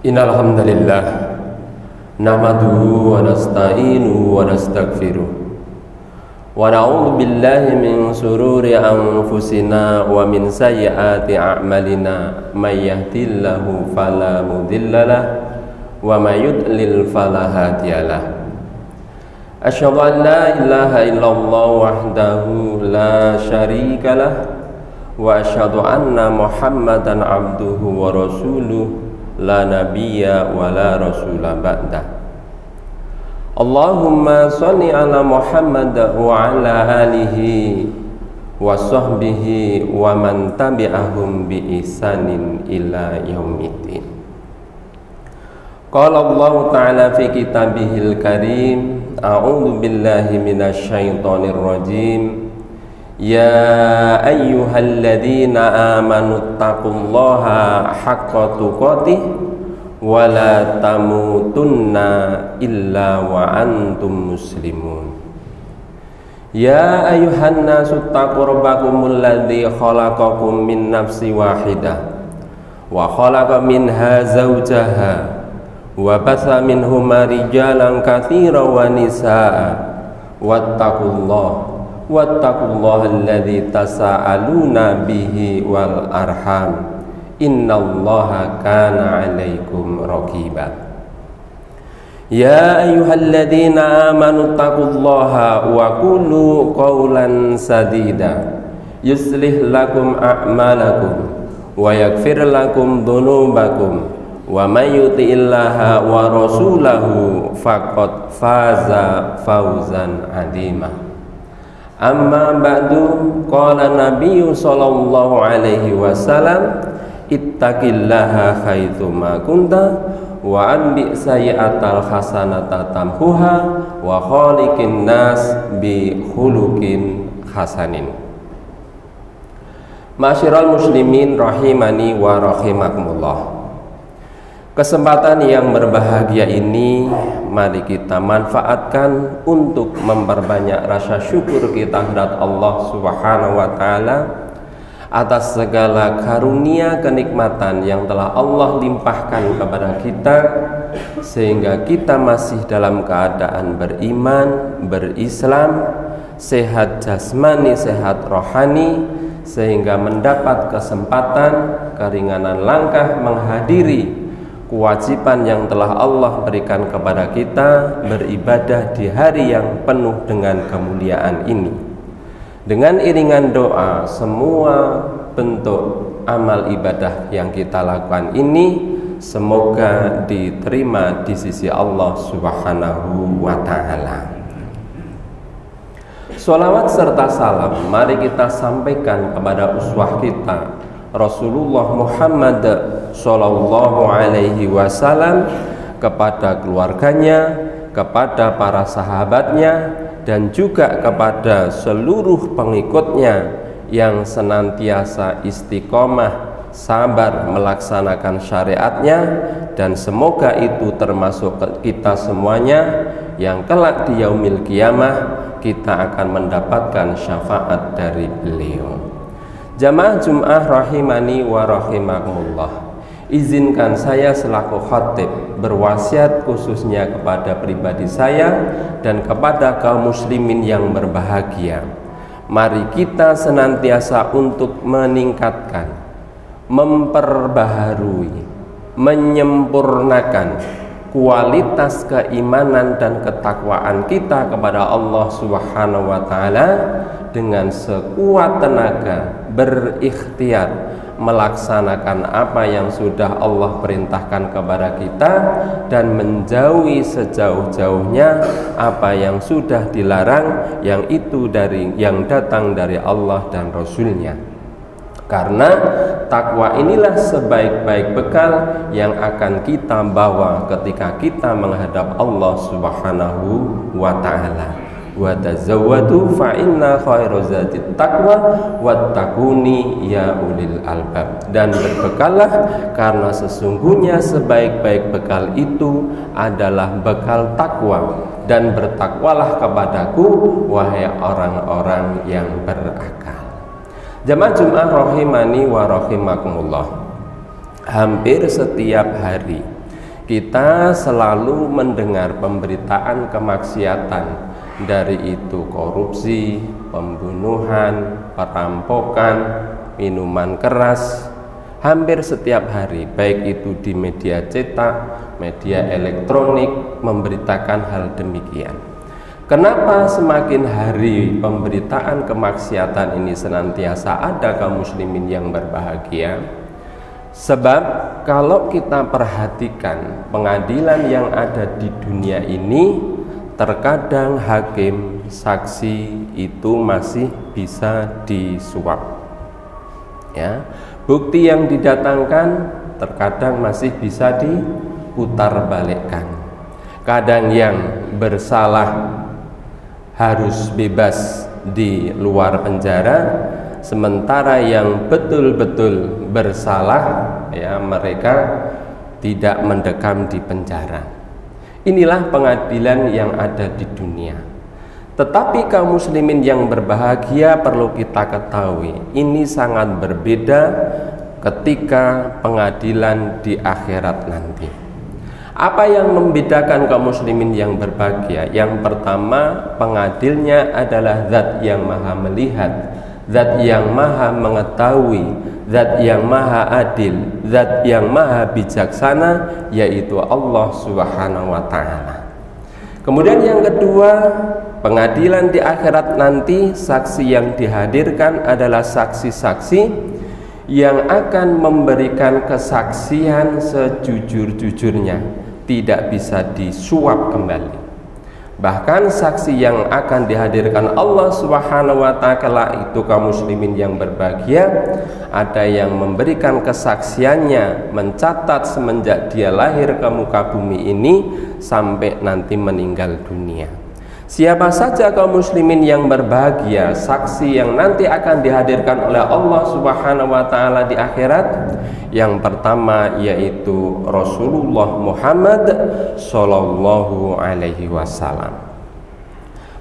Innal hamdalillah nahmaduhu wa nasta'inuhu wa nastaghfiruh wa na'udzu billahi min shururi anfusina wa min sayyiati a'malina may yahdihillahu fala mudhillalah wa may yudlil fala hadiyalah. Asyhadu an la ilaha illallah wahdahu la syarikalah wa asyhadu anna Muhammadan abduhu wa rasuluh la nabiyya wa la rasula ba'da. Allahumma sholli ala Muhammad wa ala alihi wa sahbihi wa man tabi'ahum bi ihsanin ila yaumiddin. Qala Allah ta'ala fi kitabihil karim, a'udzu billahi minasy syaithanir rajim. Ya ayyuhalladzina amanu taqullaha haqqa tuqatih wa la tamutunna illa wa antum muslimun. Ya ayyuhan nasu taqu rabbakumul ladzi khalaqakum min nafsin wahidah wa khalaqa minha zawjaha wa batha minhuma rijalan katsiran wa nisaa wattaqullaha alladzi tasaaluna bihi wal arham innallaha kana 'alaikum raqiba. Ya ayyuhalladzina amanu taqullaha wa qulu qawlan sadida yuslih lakum a'malakum wa yaghfir lakum dhunubakum wa may yuti'illaha wa rasulahu faqad faza fawzan 'azima. Amma ba'du, qala nabiyyu sallallahu alaihi wasallam, ittaqillaha haitsuma kunta wa anbi sayyi'atal hasanata tamhuha wa khaliqin nas bi khuluqin hasanin. Ma'asyiral muslimin rahimani wa rahimakumullah. Kesempatan yang berbahagia ini mari kita manfaatkan untuk memperbanyak rasa syukur kita kepada Allah Subhanahu wa taala atas segala karunia kenikmatan yang telah Allah limpahkan kepada kita sehingga kita masih dalam keadaan beriman, berislam, sehat jasmani, sehat rohani, sehingga mendapat kesempatan keringanan langkah menghadiri kewajiban yang telah Allah berikan kepada kita beribadah di hari yang penuh dengan kemuliaan ini. Dengan iringan doa, semua bentuk amal ibadah yang kita lakukan ini semoga diterima di sisi Allah Subhanahu wa ta'ala. Sholawat serta salam mari kita sampaikan kepada uswah kita Rasulullah Muhammad sallallahu alaihi wasallam, kepada keluarganya, kepada para sahabatnya, dan juga kepada seluruh pengikutnya yang senantiasa istiqomah sabar melaksanakan syariatnya, dan semoga itu termasuk kita semuanya yang kelak di yaumil qiyamah kita akan mendapatkan syafaat dari beliau. Jamaah Jum'ah rahimani wa rahimakumullah, izinkan saya selaku khatib berwasiat khususnya kepada pribadi saya dan kepada kaum muslimin yang berbahagia. Mari kita senantiasa untuk meningkatkan, memperbaharui, menyempurnakan kualitas keimanan dan ketakwaan kita kepada Allah Subhanahu wa taala dengan sekuat tenaga, berikhtiar melaksanakan apa yang sudah Allah perintahkan kepada kita dan menjauhi sejauh-jauhnya apa yang sudah dilarang, yang itu yang datang dari Allah dan Rasulnya. Karena takwa inilah sebaik-baik bekal yang akan kita bawa ketika kita menghadap Allah Subhanahu wa ta'ala. Wa tazawwadu fa inna khairaz zadit taqwa wattaquni ya ulil albab. Dan berbekallah karena sesungguhnya sebaik-baik bekal itu adalah bekal takwa, dan bertakwalah kepadaku wahai orang-orang yang berakal. Jamaah Jum'ah rahimani wa rahimakumullah. Hampir setiap hari kita selalu mendengar pemberitaan kemaksiatan, dari itu korupsi, pembunuhan, perampokan, minuman keras, hampir setiap hari, baik itu di media cetak, media elektronik, memberitakan hal demikian. Kenapa semakin hari pemberitaan kemaksiatan ini senantiasa ada kaum muslimin yang berbahagia? Sebab kalau kita perhatikan pengadilan yang ada di dunia ini, terkadang hakim, saksi itu masih bisa disuap. Ya, bukti yang didatangkan terkadang masih bisa diputarbalikkan. Kadang yang bersalah harus bebas di luar penjara, sementara yang betul-betul bersalah, ya, mereka tidak mendekam di penjara. Inilah pengadilan yang ada di dunia. Tetapi kaum muslimin yang berbahagia perlu kita ketahui, ini sangat berbeda ketika pengadilan di akhirat nanti. Apa yang membedakan kaum muslimin yang berbahagia? Yang pertama, pengadilnya adalah zat yang maha melihat, zat yang maha mengetahui, zat yang maha adil, zat yang maha bijaksana, yaitu Allah Subhanahu wa ta'ala. Kemudian yang kedua, pengadilan di akhirat nanti, saksi yang dihadirkan adalah saksi-saksi yang akan memberikan kesaksian sejujur-jujurnya, tidak bisa disuap kembali. Bahkan saksi yang akan dihadirkan Allah Subhanahu wa ta'ala itu kaum muslimin yang berbahagia, ada yang memberikan kesaksiannya, mencatat semenjak dia lahir ke muka bumi ini sampai nanti meninggal dunia. Siapa saja kaum muslimin yang berbahagia, saksi yang nanti akan dihadirkan oleh Allah Subhanahu wa ta'ala di akhirat? Yang pertama yaitu Rasulullah Muhammad Sallallahu Alaihi Wasallam.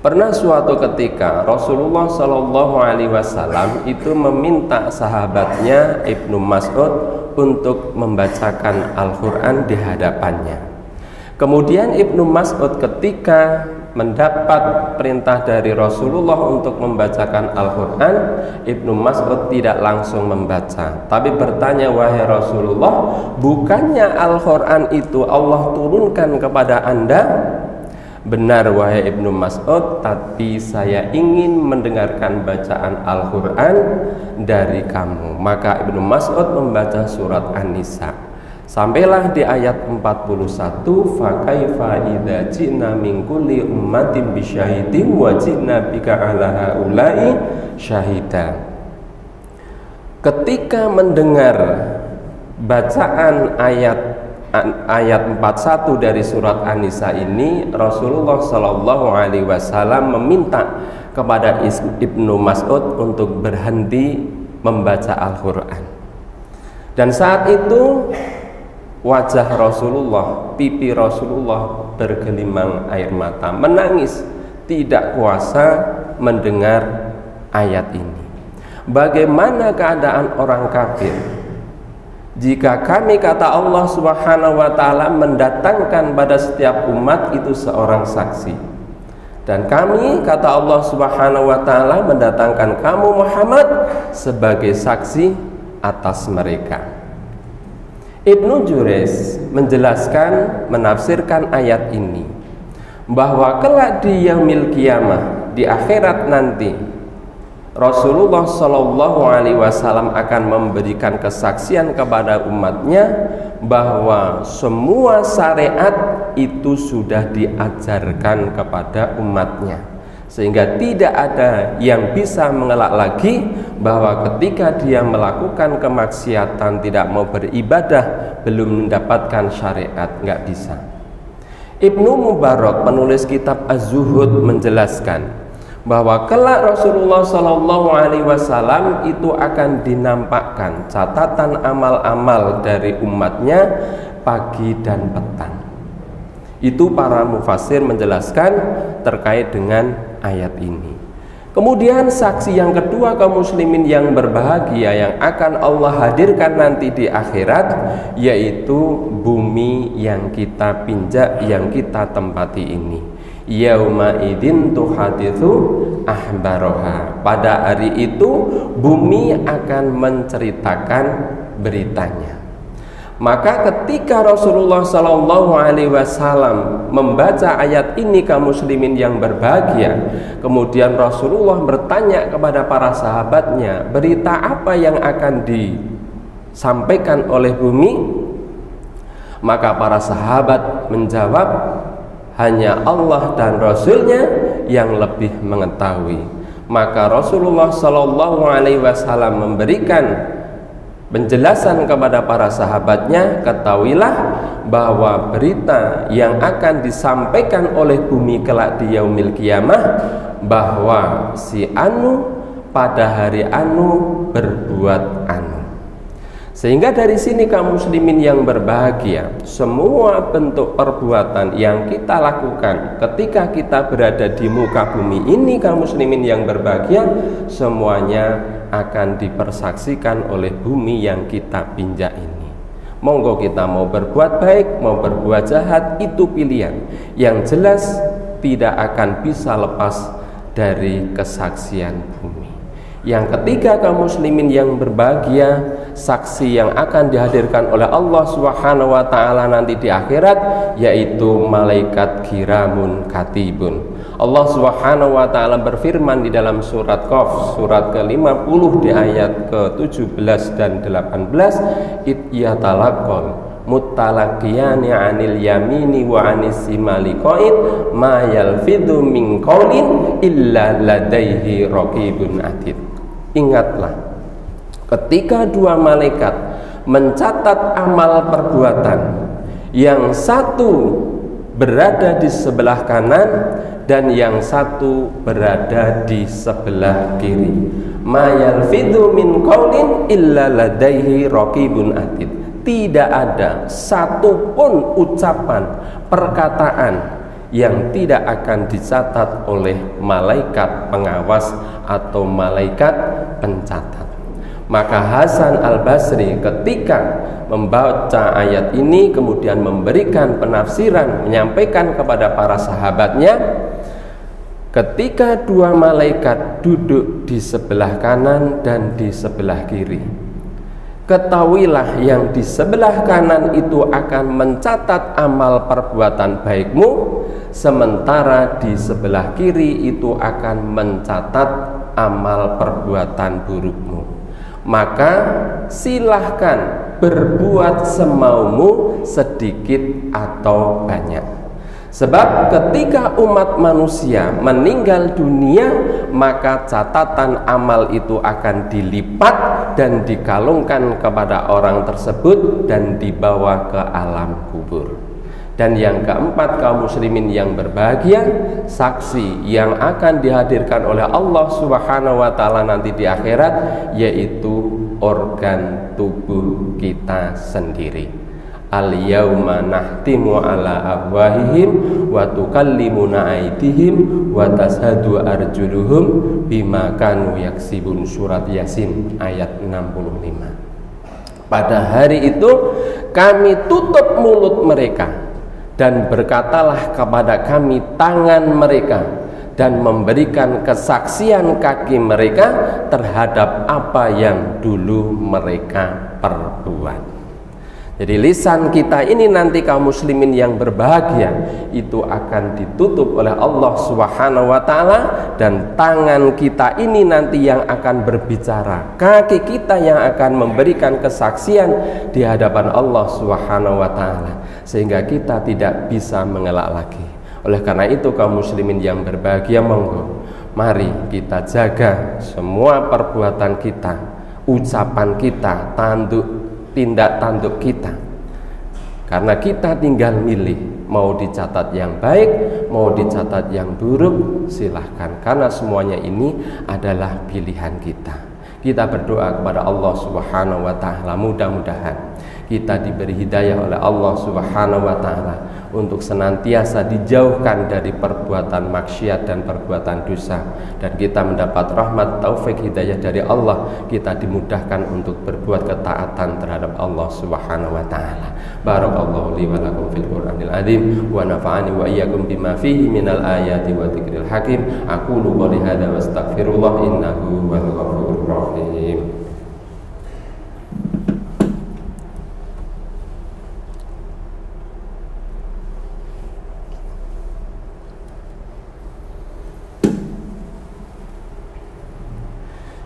Pernah suatu ketika Rasulullah Sallallahu Alaihi Wasallam itu meminta sahabatnya Ibnu Mas'ud untuk membacakan Al-Quran di hadapannya. Kemudian Ibnu Mas'ud ketika mendapat perintah dari Rasulullah untuk membacakan Al-Quran, Ibnu Mas'ud tidak langsung membaca, tapi bertanya, wahai Rasulullah, bukannya Al-Quran itu Allah turunkan kepada Anda? Benar wahai Ibnu Mas'ud, tapi saya ingin mendengarkan bacaan Al-Quran dari kamu. Maka Ibnu Mas'ud membaca surat An-Nisa. Sampailah di ayat 41, fa kaifa idza ji'na min kulli ummatin bisyahidin wa ji'na bika 'ala haula'i syahida. Ketika mendengar bacaan ayat 41 dari surat An-Nisa ini, Rasulullah Shallallahu Alaihi Wasallam meminta kepada Ibnu Mas'ud untuk berhenti membaca Al-Quran. Dan saat itu wajah Rasulullah, pipi Rasulullah bergelimang air mata, menangis, tidak kuasa mendengar ayat ini. Bagaimana keadaan orang kafir jika kami, kata Allah Subhanahu wa ta'ala, mendatangkan pada setiap umat itu seorang saksi, dan kami, kata Allah Subhanahu wa ta'ala, mendatangkan kamu Muhammad sebagai saksi atas mereka. Ibnu Jurayj menjelaskan, menafsirkan ayat ini bahwa kelak di yaumil qiyamah, di akhirat nanti, Rasulullah Shallallahu Alaihi Wasallam akan memberikan kesaksian kepada umatnya bahwa semua syariat itu sudah diajarkan kepada umatnya, sehingga tidak ada yang bisa mengelak lagi bahwa ketika dia melakukan kemaksiatan, tidak mau beribadah, belum mendapatkan syariat, nggak bisa. Ibnu Mubarak, penulis kitab Az-Zuhud, menjelaskan bahwa kelak Rasulullah Shallallahu Alaihi Wasallam itu akan dinampakkan catatan amal-amal dari umatnya pagi dan petang. Itu para mufassir menjelaskan terkait dengan ayat ini. Kemudian saksi yang kedua kaum muslimin yang berbahagia yang akan Allah hadirkan nanti di akhirat, yaitu bumi yang kita pinjak, yang kita tempati ini. Yauma idzin tuhaditsu ahbaroha. Pada hari itu bumi akan menceritakan beritanya. Maka ketika Rasulullah Shallallahu Alaihi Wasallam membaca ayat ini kaum muslimin yang berbahagia, kemudian Rasulullah bertanya kepada para sahabatnya, berita apa yang akan disampaikan oleh bumi? Maka para sahabat menjawab, hanya Allah dan Rasulnya yang lebih mengetahui. Maka Rasulullah Shallallahu Alaihi Wasallam memberikan penjelasan kepada para sahabatnya, ketahuilah bahwa berita yang akan disampaikan oleh bumi kelak di yaumil kiamah, bahwa si anu pada hari anu berbuat anu. Sehingga dari sini kaum muslimin yang berbahagia, semua bentuk perbuatan yang kita lakukan ketika kita berada di muka bumi ini kaum muslimin yang berbahagia, semuanya akan dipersaksikan oleh bumi yang kita pinjak ini. Monggo kita mau berbuat baik, mau berbuat jahat, itu pilihan. Yang jelas tidak akan bisa lepas dari kesaksian bumi. Yang ketiga kaum muslimin yang berbahagia, saksi yang akan dihadirkan oleh Allah Subhanahu wa taala nanti di akhirat, yaitu malaikat kiramun katibun. Allah Subhanahu wa taala berfirman di dalam surat Qaf surat ke-50 di ayat ke-17 dan 18, yatalaqal muttalaqiyani 'anil yamini wa 'anis shimali qa'id ma yalfidhu min qaulin illa ladaihi raqibun atid. Ingatlah, ketika dua malaikat mencatat amal perbuatan, yang satu berada di sebelah kanan dan yang satu berada di sebelah kiri. Ma yalfidhu min qaulin illa ladaihi raqibun atid. Tidak ada satupun ucapan, perkataan yang tidak akan dicatat oleh malaikat pengawas atau malaikat pencatat. Maka Hasan Al-Basri ketika membaca ayat ini kemudian memberikan penafsiran, menyampaikan kepada para sahabatnya, ketika dua malaikat duduk di sebelah kanan dan di sebelah kiri, ketahuilah yang di sebelah kanan itu akan mencatat amal perbuatan baikmu, sementara di sebelah kiri itu akan mencatat amal perbuatan burukmu. Maka silahkan berbuat semaumu, sedikit atau banyak. Sebab ketika umat manusia meninggal dunia, maka catatan amal itu akan dilipat dan dikalungkan kepada orang tersebut dan dibawa ke alam kubur. Dan yang keempat kaum muslimin yang berbahagia, saksi yang akan dihadirkan oleh Allah Subhanahu wa taala nanti di akhirat, yaitu organ tubuh kita sendiri. Al-yauma nahtimu ala afwahihim wa tukallimuna aydihim wa tashhadu arjuluhum bima kanu yaksibun. Surat Yasin ayat 65. Pada hari itu kami tutup mulut mereka dan berkatalah kepada kami tangan mereka, dan memberikan kesaksian kaki mereka terhadap apa yang dulu mereka perbuat. Jadi lisan kita ini nanti kaum muslimin yang berbahagia itu akan ditutup oleh Allah Subhanahu wa taala, dan tangan kita ini nanti yang akan berbicara, kaki kita yang akan memberikan kesaksian di hadapan Allah Subhanahu wa taala, sehingga kita tidak bisa mengelak lagi. Oleh karena itu kaum muslimin yang berbahagia, monggo mari kita jaga semua perbuatan kita, ucapan kita, tindak tanduk kita, karena kita tinggal milih mau dicatat yang baik, mau dicatat yang buruk, silahkan, karena semuanya ini adalah pilihan kita. Kita berdoa kepada Allah Subhanahu wa taala, mudah-mudahan kita diberi hidayah oleh Allah Subhanahu wa taala untuk senantiasa dijauhkan dari perbuatan maksiat dan perbuatan dosa, dan kita mendapat rahmat taufik hidayah dari Allah, kita dimudahkan untuk berbuat ketaatan terhadap Allah Subhanahu wa taala. Barakallahu li wa lakum fil Qur'anil azim wa nafa'ani wa iyyakum bima fihi minal ayati wa dzikril hakim. Aqulu qouli hadza wa astaghfirullah innahu huwal ghafurur rahim.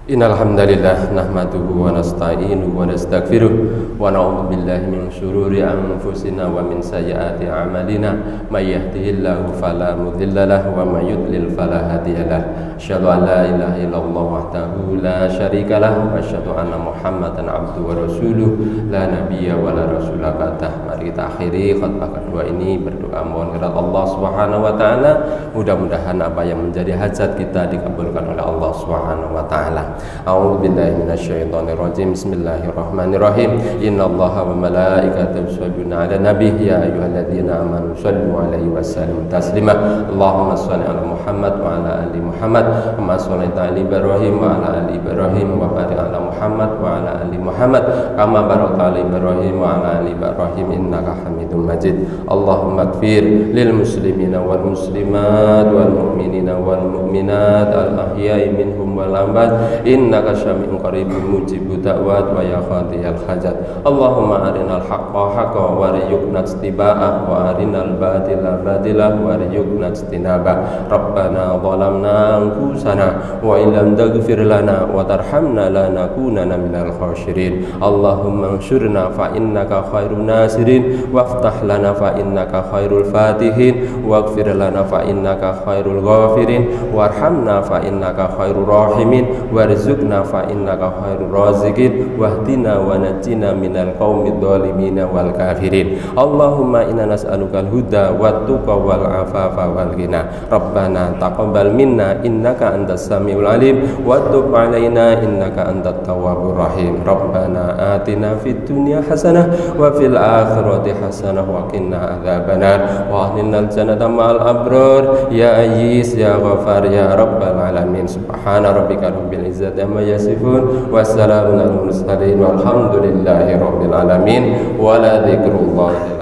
Innal hamdalillah nahmaduhu wa nasta'inuhu wa nastaghfiruh wa na'udzu billahi min shururi anfusina wa min sayyiati a'malina may yahdihillahu fala mudilla lahu wa may yudlil fala hadiyalah. Asyhadu an la ilaha illallah wahdahu la syarika lahu wa asyhadu anna Muhammadan abduhu wa rasuluh la nabiyya wa la rasula ba'dah. Mari kita akhiri khutbah kedua ini berdoa mohon kepada Allah Subhanahu wa taala, mudah-mudahan apa yang menjadi hajat kita dikabulkan oleh Allah Subhanahu wa taala. A'udzu billahi minasyaitonir rajim. Bismillahirrahmanirrahim. Innallaha wa malaikatahu yusholluna 'alan nabiy ya ayyuhalladzina amanu shallu 'alaihi wa sallimu taslima. Allahumma shalli 'ala Muhammad wa 'ala ali Muhammad kama shallaita 'ala Ibrahim wa 'ala ali Ibrahim wa barik 'ala Muhammad wa 'ala ali Muhammad kama barakta 'ala Ibrahim wa 'ala ali Ibrahim innaka Hamidum Majid. Allahumma ighfir lil muslimina wal muslimat wal mu'minina wal mu'minat al ahya'i minhum wal amwat innaka syami'un qaribun mujibud da'wat wa ya qadiyal hajat. Allahumma arinal haqqa haqqan warzuqna ittiba'ah wa arinal batila batilan warzuqna ijtinabah. Rabbana zalamna anfusana wa illam taghfir lana wa tarhamna lanakunanna minal khasirin. Allahumma ansurna fa innaka khairun nasirin waftah lana fa innaka khairul fatihin waghfir lana fa innaka khairul ghafirin warhamna fa innaka khairur rahimin warzuqna fa innaka khairur raziqin wahdina wa najjina minal qaumidh dhalimin wal kafirin. Allahumma inna nas'alukal huda wat tuqa wal afafa wal ghina. Rabbana taqabbal minna innaka antas samiul alim wa tub alaina innaka antat tawwabur rahim. Rabbana atina fid dunya hasanah wa fil akhirati hasanah wa qina adzabannar wa ahlina jannata ma'al abrar ya aziz ya ghafar ya rabbal alamin. Subhana rabbika rabbil izzati amma yasifun wassalamun alal mursalin walhamdulillahi rabbil alamin wa la dzikrullahi